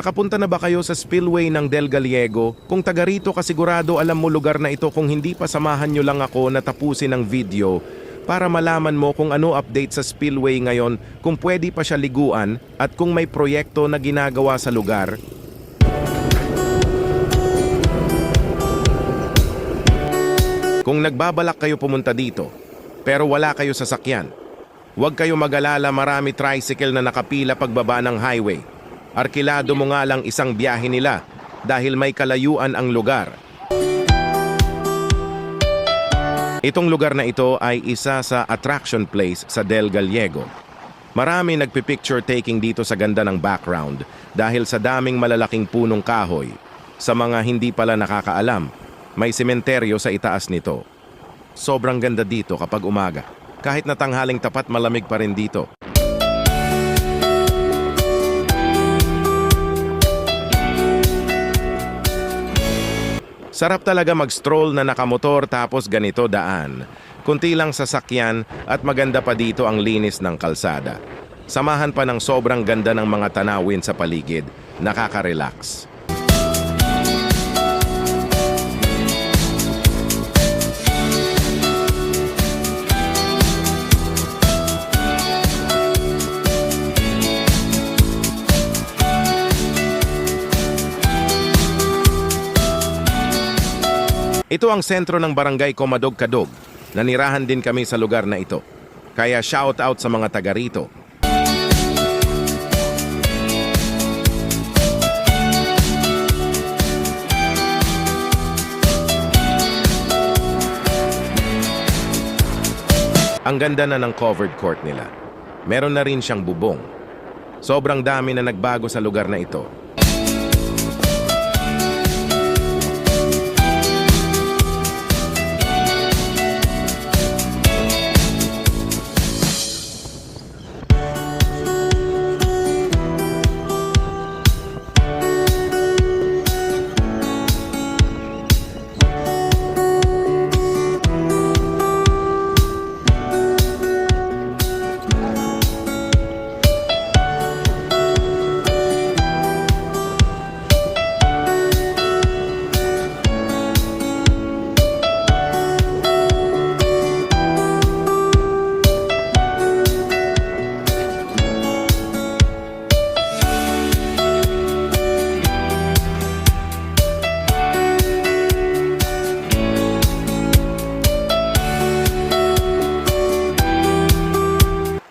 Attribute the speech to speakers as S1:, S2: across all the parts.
S1: Nakapunta na ba kayo sa spillway ng Del Gallego? Kung taga rito ka sigurado alam mo lugar na ito, kung hindi pa samahan nyo lang ako na tapusin ang video para malaman mo kung ano update sa spillway ngayon, kung pwede pa siya liguan at kung may proyekto na ginagawa sa lugar. Kung nagbabalak kayo pumunta dito, pero wala kayo sasakyan, huwag kayo mag-alala, marami tricycle na nakapila pagbaba ng highway. Arkilado mo nga lang isang biyahe nila dahil may kalayuan ang lugar. Itong lugar na ito ay isa sa attraction place sa Del Gallego. Marami nagpipicture taking dito sa ganda ng background dahil sa daming malalaking punong kahoy. Sa mga hindi pala nakakaalam, may sementeryo sa itaas nito. Sobrang ganda dito kapag umaga. Kahit na tanghaling tapat, malamig pa rin dito. Sarap talaga mag-stroll na nakamotor tapos ganito daan. Kunti lang sasakyan at maganda pa dito ang linis ng kalsada. Samahan pa ng sobrang ganda ng mga tanawin sa paligid, nakaka-relax. Ito ang sentro ng Barangay Comadog-Cadog. Nanirahan din kami sa lugar na ito. Kaya shout out sa mga taga rito. Ang ganda na ng covered court nila. Meron na rin siyang bubong. Sobrang dami na nagbago sa lugar na ito.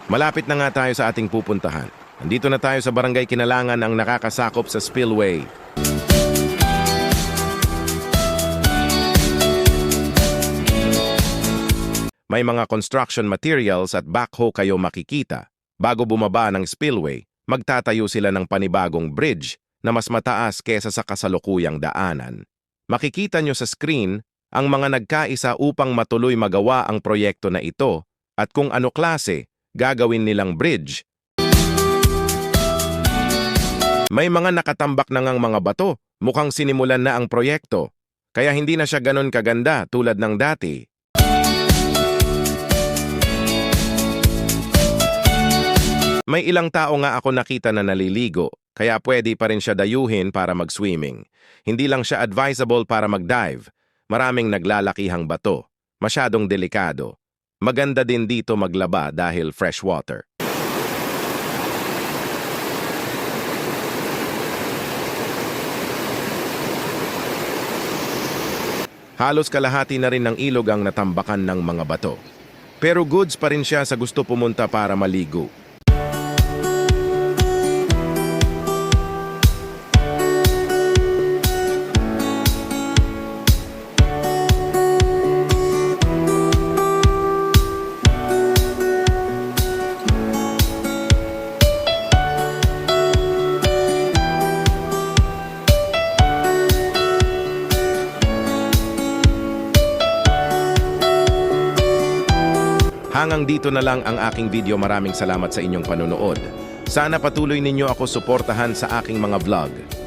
S1: Malapit na nga tayo sa ating pupuntahan. Nandito na tayo sa Barangay Kinalangan, ang nakakasakop sa spillway. May mga construction materials at backhoe kayo makikita. Bago bumaba ng spillway, magtatayo sila ng panibagong bridge na mas mataas kesa sa kasalukuyang daanan. Makikita nyo sa screen ang mga nagkaisa upang matuloy magawa ang proyekto na ito at kung ano klase gagawin nilang bridge. May mga nakatambak na ngang mga bato, mukhang sinimulan na ang proyekto, kaya hindi na siya ganon kaganda tulad ng dati. May ilang tao nga ako nakita na naliligo, kaya pwede pa rin siya dayuhin para mag-swimming. Hindi lang siya advisable para mag-dive. Maraming naglalakihang bato, masyadong delikado. Maganda din dito maglaba dahil fresh water. Halos kalahati na rin ng ilog ang natambakan ng mga bato. Pero goods pa rin siya sa gusto pumunta para maligo. Hanggang dito na lang ang aking video. Maraming salamat sa inyong panonood. Sana patuloy ninyo ako suportahan sa aking mga vlog.